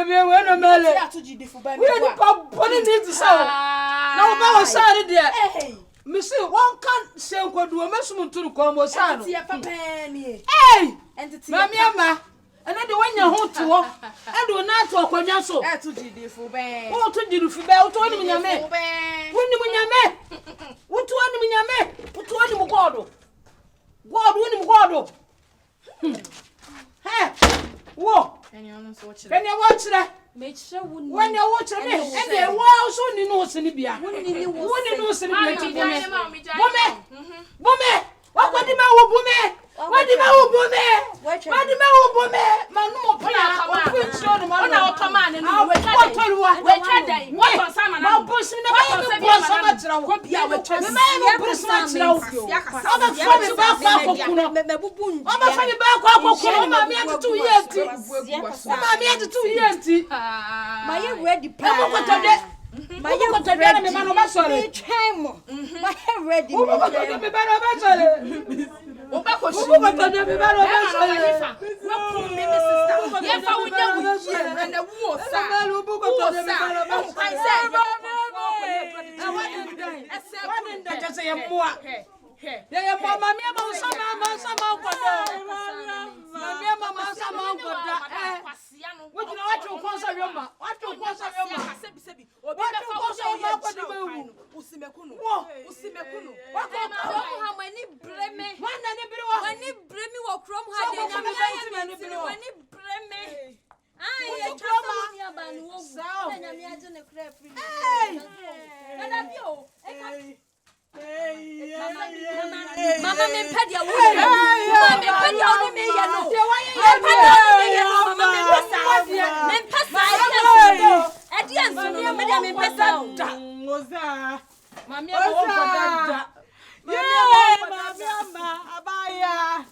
me when a man to GD for by me. What it needs to say. Now, about Saturday, dear. Hey, Monsieur, one can't say what do a maximum to the combo sound. Hey, and it's Mamma. And I do when you're home to walk. I do not talk when you're so. To GD for bay. What to do for Bell? Told me your man. When you man. What to one in your man? What to one in Guado? God, winning Guado. Hey, walk. And you watch that. Make sure when you're watching me, and they're wild soon in Oceanibia. When you know, Woman, what the man will be? What the man will be? What the man will be? Manu, come on, and what Simon, I'll push me so much. My ready plan. My young ready, man, sorry. My hair ready. Mama me pedia wo. Mama me pedia wo me ya no. Mama me pesa. Me pesa. Edian so me pesa. Moza. Mami e wo da. Mama abaya.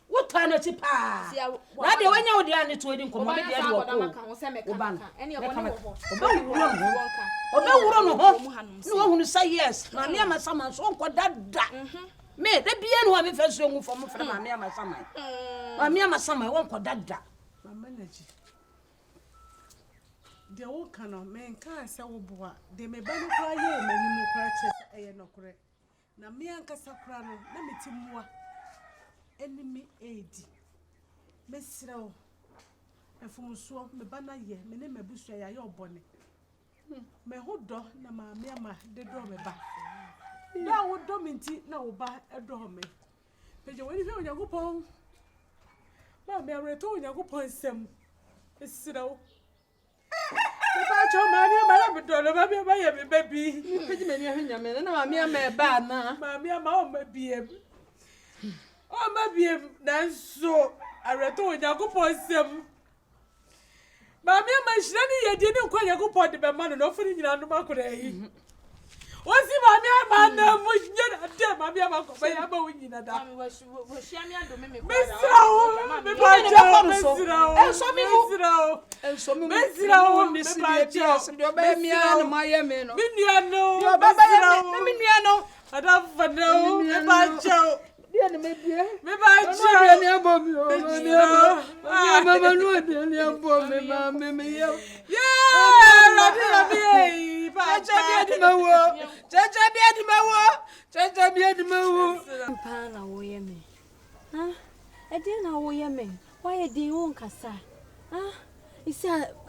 What time is it? Pa, now they went out there and it's waiting for my dear. No one say yes. Mammy, my summer, so what that. Me, the bien one first young from Mammy, my summer. Mammy, my summer, won't call that. My manager. The old canon, men can't say, boy, they may better cry here, many more crutches, I am not correct. Now, me and Casaprano, let me tell you what. Enemy aid. Miss Row. And from swamp me banner ye, me name a bush ya your bonnet. Me hold door, na mamma, the door me back. Now would dominate now by a door me. But you will hear your whoopon. Mammy, I return your whoopon some. Miss Row. About your mammy, my dollar, my baby. Pretty many of your men, and I'm a bad now. Mammy, I'm all my beer. Oh, my baby, that's so. I return your coupon some. Mammy, my shiny, didn't quite a coupon to my man and offering you under my cray. What's the mammy, man? Was yet a damn mammy, I'm going in a dam. Was she under me? Miss Row, and some Miss Row, Miss Row, your baby, and my men. Miniano, your baby, Miniano, I don't know about Joe. Me by Joe,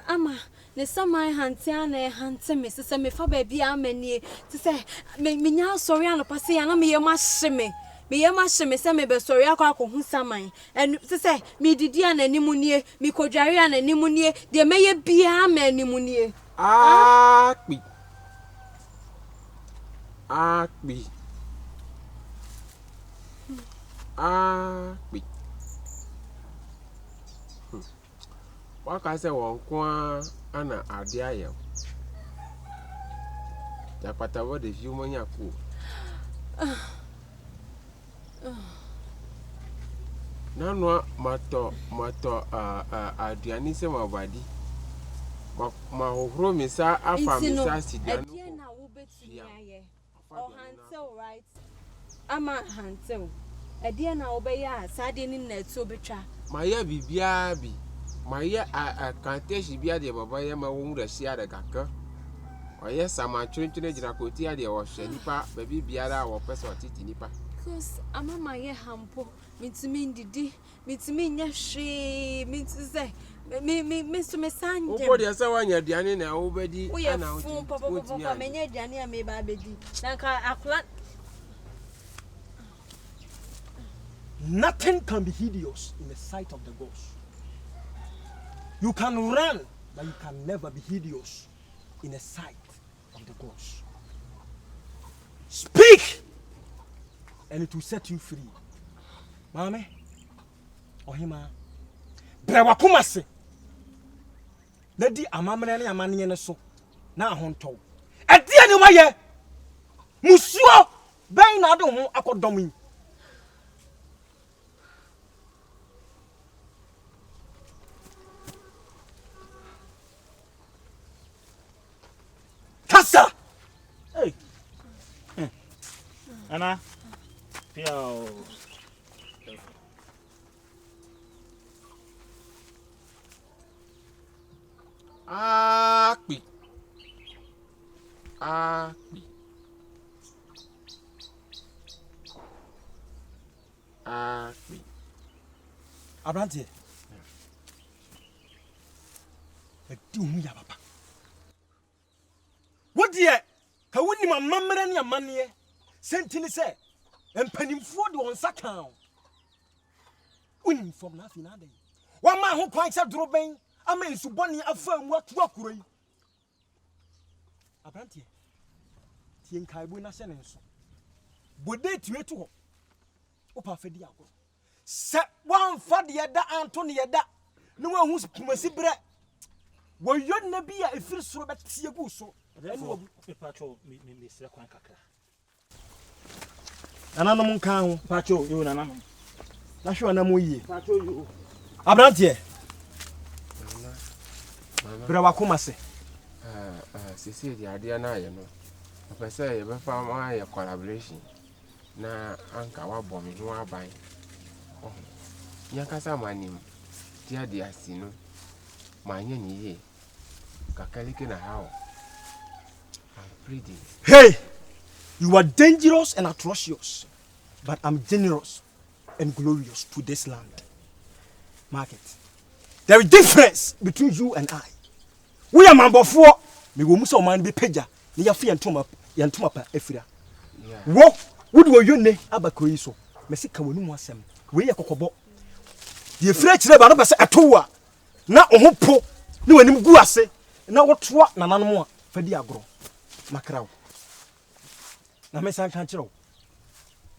Ama, the summer hantiana handsome, Mrs. Me for baby, I'm to say, me now sorry, and a passy, and I'm here, my shimmy. Me yema she me se me be sorry akwa akohu saman. And say me didi an animunie, me kodware an animunie, de meye bia ma animunie. Akpi. Waka se won kwa ana ade aye. Japata wo de fi mo nya ku. Nanwa mato aduani se mabadi. Ma hohro mi sa afa mi sa sidia no. E na wo betumi aye. O hantel right. Ama hantel. E de na wo be ya sade ni na etu obetwa. Ma ya bibia bi. Ma ya kanteshi bia de baba ya ma wo mura sia de kaka. Oye sama twentwene gira koti ade wo hwe nipa ba bibiara wo pese otiti nipa. Cause ama ye hampo mitumi ndidi mitumi nya hwe mitse me so me sanje wo de se wanya aduane na wo bedi ana wo papa menye aduane a me ba bedi nanka akla. Nothing can be hideous in the sight of the gods. You can run, but you can never be hideous in the sight of the gods. Speak, and it will set you free. Mame, ohima, brewakumase. Lady amamre ni amane ne so na ahonto. Ade ani waye. Musuo ben na ado ho akodom yi. Kasa. Hey. Ana. Pio. Akpi. Abrante. Edi hu ya papa. What dear? Ka woni mamamre ne amane sentini se empanimfo de wonsa kan. Woni from na fi na dey. Wa ma ho kwan se doroben ama nsuboni afa mu atu akuro yi. Abrante. Tien kaibu na se ne nso. Bode tue to ho. Opa fa di agoro. Se wan fa de da anto ne yeda. Ne wa hu kumasi bre. Wo yon na bia efiri soro betie gu so. Therefore, Pacho, me second kakra. Nananom kan ho. Pacho, you nananom. Na hwe na mo yie. Pacho, you. Abrante. Bra wakoma se. Sisi di ade na aye no. Opese ye be fa ma aye collaboration. Na anka wa bom ho aban. Oh. Nyakasa manim. Dia di asino. Ma anye ni ye. Kakalike na how. Hey, you are dangerous and atrocious, but I'm generous and glorious to this land. Mark it. There is difference between you and I. We are mambofo. Me wo muso man be peja. Ne ya fi yantoma pa efira. Wo, would wo yone abakoyi so. Me sika wonu mu asem. We ye kokobo. Ye fira kire ba no be se atowa. Na ohopo, ne wanim gu ase. Na wotoa nananom a fa di agro. Makraw. Na me san kan kire.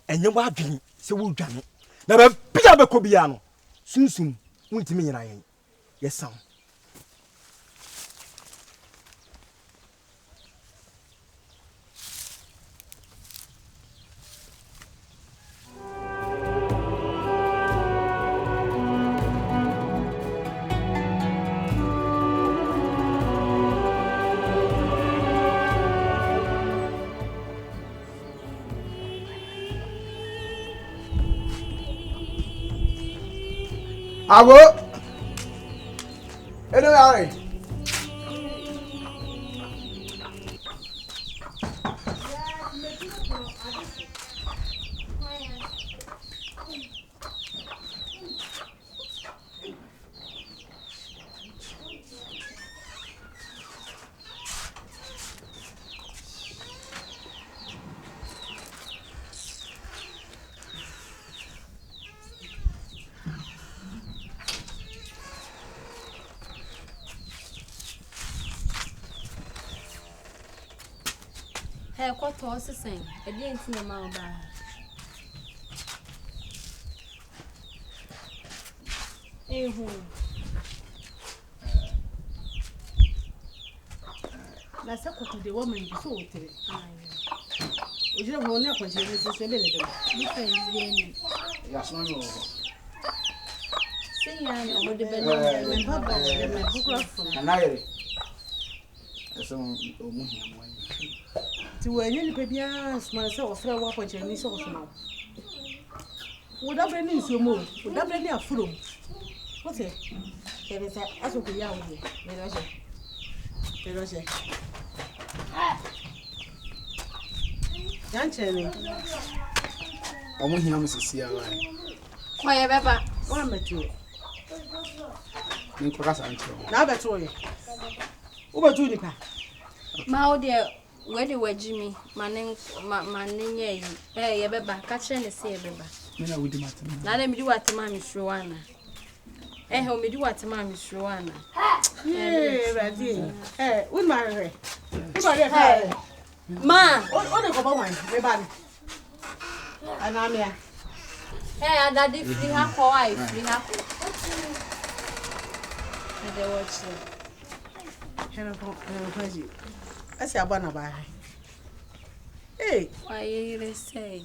Enye wa adwen se wo dwane. Na ba bia be ko bia no. Sunsum wuntimi nyina yen. Yesam. Abo. Eno yare. Hey, what was the same? I didn't see a man by. That's a cook the woman before. You don't know what you is a little. Yes, no. See, I know the And I some to any baby ass myself, throw up on Chinese also now. Would have been so move, would have been a fool. What's it? There is a as of the young here. There was a young Cheney. I want him to see a line. Why, Baba? One met you. Nicholas Ancho. Now that's all. Over Juniper. My dear, where do we Jimmy? My name, hey, Baba, catch any say, Baba. Mina would do matter. Now let me do what Mammy Shruana. Eh, how me do what Mammy Shruana. Yeah, ready. Eh, with my hair. Hey, Ma, On the cover wine, everybody. And I'm here. hey, I got the free half for wife, free half. And they watch You. I say, I'm going to buy. Hey, why you say?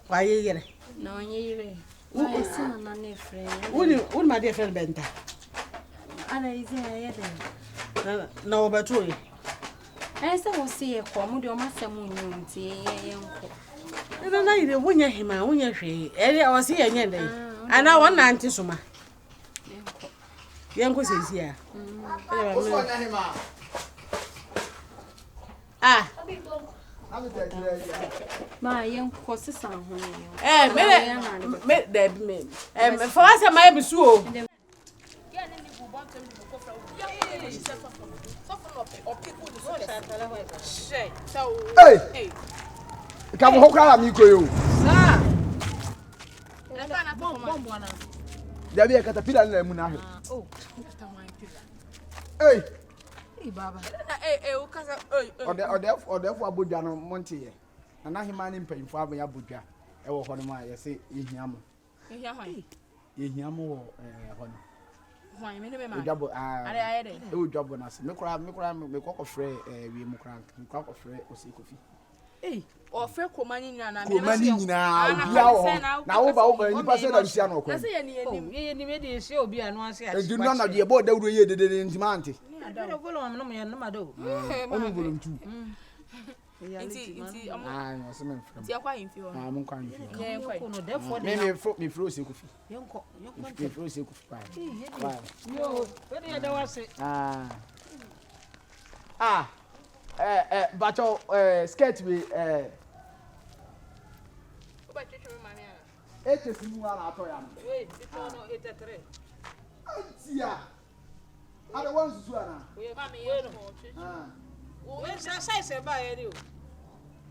why you here? No, you why son and a friend? Would my dear friend Benta? And I say, No, but you. I said, see a common or master moon, I don't know the winner him, I win your tree. I was here again. And I want Auntie Suma. Young was here. Ah, my young horses are home. For us, I might be so. Hey! Come on, how am you? There be a caterpillar in the moon. Oh, Hey! Baba. Or therefore, Abuja no Monty. And now he man in pain for Abuja. I will hold my say, Yamu. Yamu, Why, double, job on us. Make cock of fray, we cock of fray or see coffee. Hey, or fair commanding now. Now, over any person of Siano. I say, any media show be an one. And do not know the abode that we did in Diamante. I don't go on, no, my no, Only volume 2. I'm quite therefore, maybe me frozen coffee. You frozen coffee. Yo, what do I say? But your skirt with it is new one at all. Wait, it's all 83. Yeah, I don't want to swear. Where's that size by you?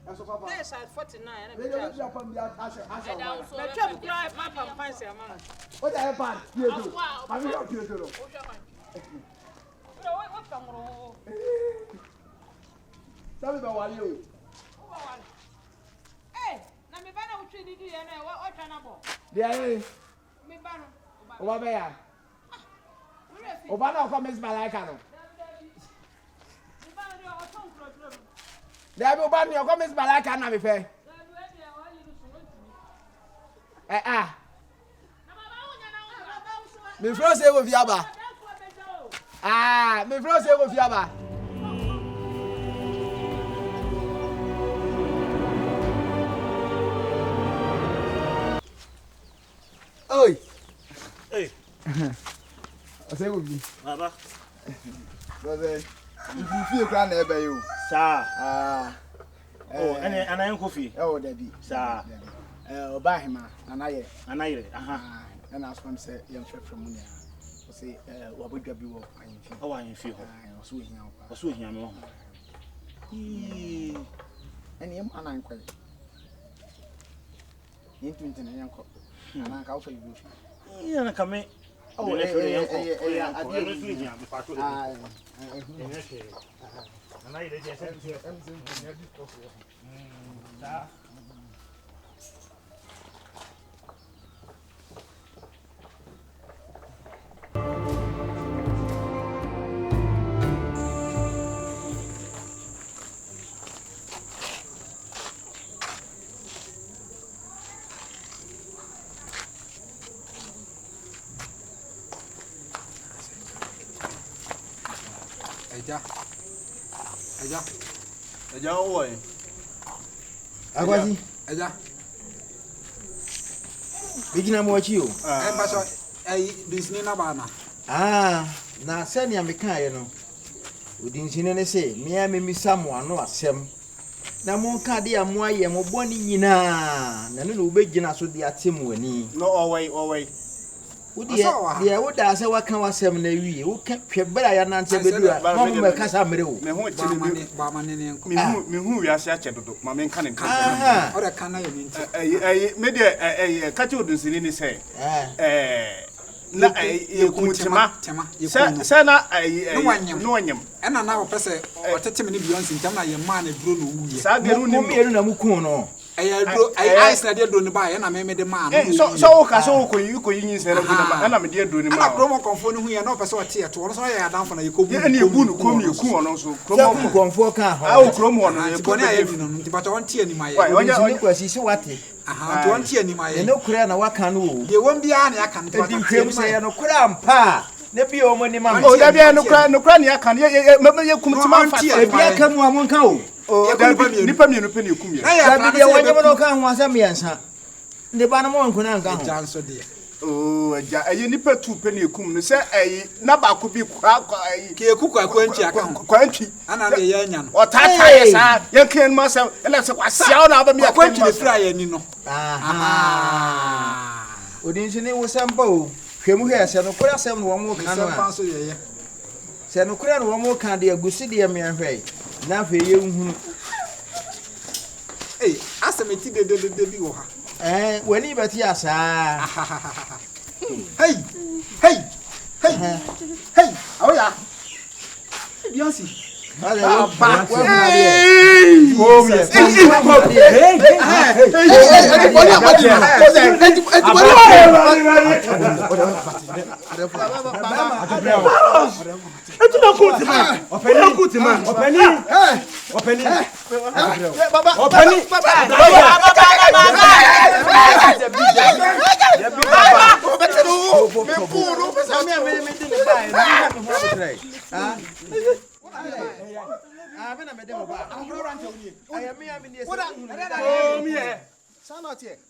That's what Yes, at 49. they don't be upon the Asher. The trouble cry, Papa, fancy a man. What I have had, you do. I'm not here to know. Tell me about you. Hey, now me banner which did you know what channel? Yeah, Me banner. over there. Obana come Miss Malacano. There will ban your comments Malacana be fair. Me froze with Yaba. Me froze with Yaba. Oi. Hey. I say with me. Baba. Brother, you feel grand there, you. Sir. Oh, and I am coffee. Oh, Debbie. Sir. Buy him, and I. And I, And as one said, young friend from Munia. Say, what would you be walking? Oh, I feel. I was with him. I was with him. And him, and I'm quite. Into an uncle. And I can for you. Yeah, come in. ana ile je se da Eja owo yin. Agwazi. Eja. Bigina mo achi o. Ba so disini na ba na. Na sani ameka ye no. Odinsini ne se, me amemisa mo ano asem. Na mo nka de amo aye mo boni nyina. Na no obegina so de atemu ani. No owei. Wodi ye woda se waka wasem na wi. Wo ka hwebra ya nante bedura. Mo me kasa mere o. Me ho timi Ba ma ne nko. me hu wi ase ache dodo. Ma me nka ne nka. O de kan na ye nti. Me de ka che odunsini ni se. Na kutima. Se na no wanyem. Ena na wo pese o tete me ne Beyonce ntam na ye ma na duro no wuye. Sa de no ni Mo na mukun no. Dro ice na de duro ne ba ye na me de ma no. So wo ka so wo ko yin se na gina na me de duro ni ma. Ana promo konfo no hu ye na o pese o te to so ye adamfo na ye ko bu. Ye na ebu no kom ye ku ono so. Promo konfo ka ho. Ah o promo no ye ko na ye bi no nti ba to won tie ni ma ye. Odinsini kwasi se wate. Aha to won tie ni ma ye. Ye no kura na waka no o. Ye won bia na ya kan to. Edi hwem se ye no kura ampa. Ne bi o mo ni ma. O da bia no kra ni aka ye kumtima fa. E bi aka mu amonka o. O da nipa mienu pe ni ekum ye. Na ya Dabi de wanye mo no ka ho asem yensa. Ne ba no mo nko na nka ho. janso de. Oh, aja ayi nipa tu pe ni ekum no se ayi na ba ko bi kwa ayi Ke kuku akwanti aka ho. kwanti. Ana de ye nya no. O tata ye sa ye ken ma se ele se kwa sia na ba mi aka. Akwanti de fira ye ni no. Aha. Odinsini wo sempa o. Hwemu hwe ase no kura asem no wo mo ka no Sempa a. so ye. Se no kura no wo mo ka de agusi de me ahwe. Na fe ye nhunu. Asemeti de bi wo ha. Wani beti asa. Hey. Awoya. Beyonce.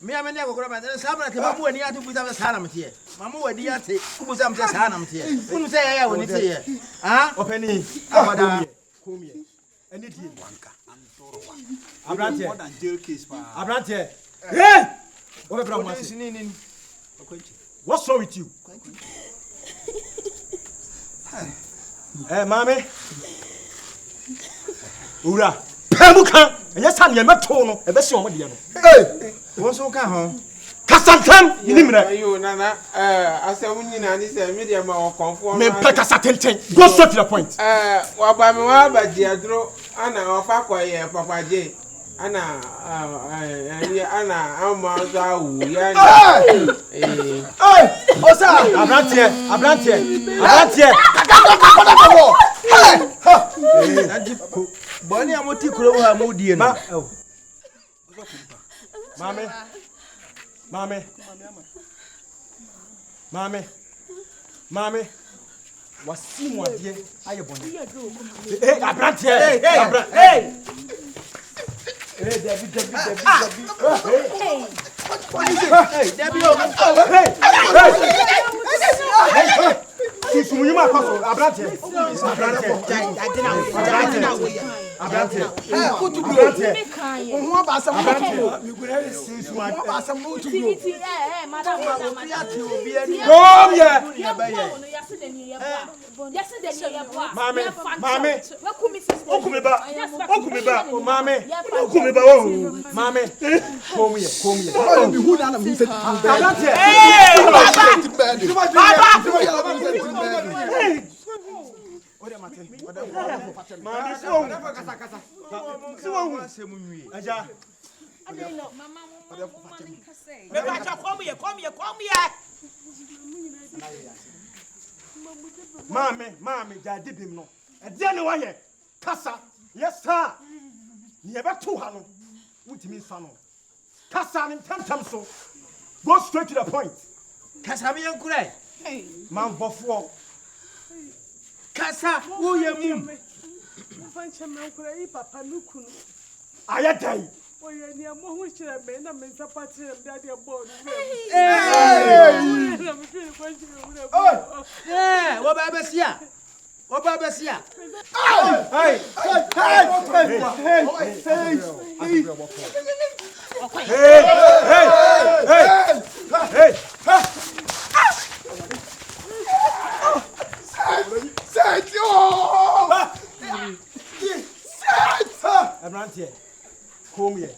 Me amene akokora ba sabra te babu ani atu buza sana mtie mamu wadi ate kubuza mtie sana mtie unu se ya woni te ye Openi. abada Komie. Eni die. Wanka antoro wa. Abrante. More than jail case pa. Abrante. Eh! What about Odi Masi? sinini What's wrong with you? Mame. Ura. Pemuka. Enye san ye meto no. Ebe si omo de no. wo so ka ho Kasantem. Ni mre. Ayo nana asem nyina ni se me de ma o konfo Me pe kasatenten. Go straight to the point. wa ba me wa ba di adro ana ofa koye papa je ana ana ama za wu ya osa Abrante. boni amoti kuro ha mu die no Mame. Wasi mo adie aye boni. Abrante. Debi Susu yima kwaso Abrante. Mami so. Si wo hu asem nwie. Aja. Mama money kase. Me ba cha come here. Mami jadi bim no. E dia ne wa ye. Kasa. Yes sir. Ye be to ha no. Wuntimi nsa no. Kasa ne tantam so. Go straight to the point. Kasa me yankure. Man bofo. Kasa wo ye mum. Fanche me nkura yi papa nukunu. Ayadai. Oye ni amo hu chire me na me nsa patire me ade bo no. Wo ba besia. Hey. Abrante, come here.